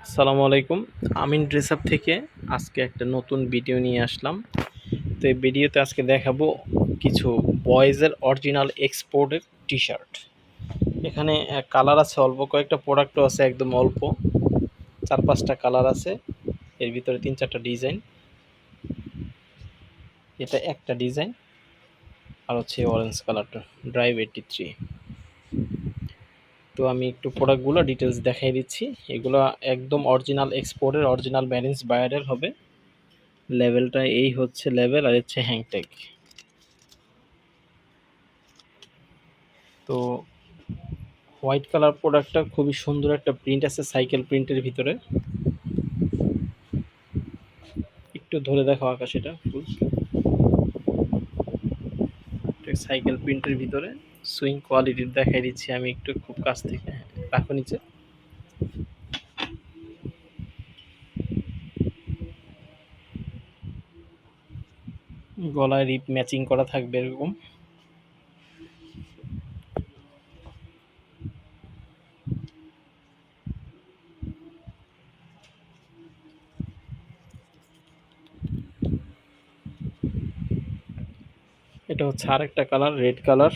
আসসালামু আলাইকুম। আমিন dress up থেকে আজকে একটা নতুন ভিডিও নিয়ে আসলাম। তো এই ভিডিওতে আজকে দেখাবো কিছু বয়েজের অরিজিনাল এক্সপোর্টের টি শার্ট। এখানে কালার আছে অল্প, কয়েকটা প্রোডাক্টও আছে একদম অল্প, 4-5টা কালার আছে। এর ভিতরে 3-4টা ডিজাইন। এটা একটা ডিজাইন, আর হচ্ছে অরেঞ্জ কালারটা ড্রাইভ 83। তো আমি একটু প্রোডাক্টগুলো ডিটেলস দেখাই দিচ্ছি। এগুলো একদম অরিজিনাল এক্সপোর্টের, অরিজিনাল ম্যারেন্স বায়ারের হবে। লেভেলটা এই হচ্ছে লেভেল, আর হচ্ছে হ্যাংট্যাগ। তো হোয়াইট কালার প্রোডাক্টটা খুবই সুন্দর একটা প্রিন্ট আছে সাইকেল প্রিন্টের ভিতরে। একটু ধরে দেখো আকাশ, এটা ফুল সাইকেল প্রিন্টের ভিতরে সুইং কোয়ালিটির দেখাই দিচ্ছি আমি একটু খুব কাছ থেকে। রাখো নিচে। গলায় রিপ ম্যাচিং করা থাকবে এরকম। এটা হচ্ছে আরেকটা কালার, রেড কালার।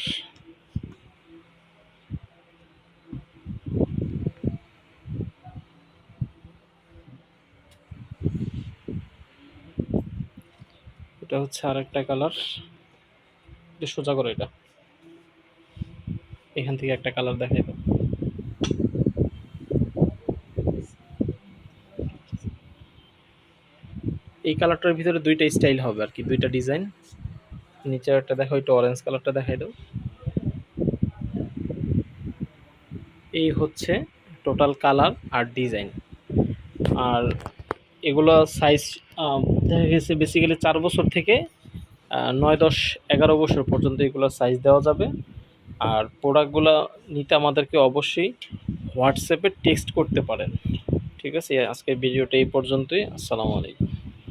এটা হচ্ছে আরেকটা কালার। এটা সোজা করো, এটা এখান থেকে একটা কালার দেখাই দাও। এই কালারটার ভিতরে দুইটা স্টাইল হবে আর কি, দুইটা ডিজাইন। নিচে একটা দেখো, এটা অরেঞ্জ কালারটা দেখাই দাও। এই হচ্ছে টোটাল কালার আর ডিজাইন। আর এগুলো সাইজ দেখা গেছে বেসিক্যালি 4 বছর থেকে 9, 10, 11 বছর পর্যন্ত এগুলো সাইজ দেওয়া যাবে। আর প্রোডাক্টগুলো নিতে আমাদেরকে অবশ্যই হোয়াটসঅ্যাপে টেক্সট করতে পারেন। ঠিক আছে, আজকের ভিডিওটা এই পর্যন্তই। আসসালামু আলাইকুম।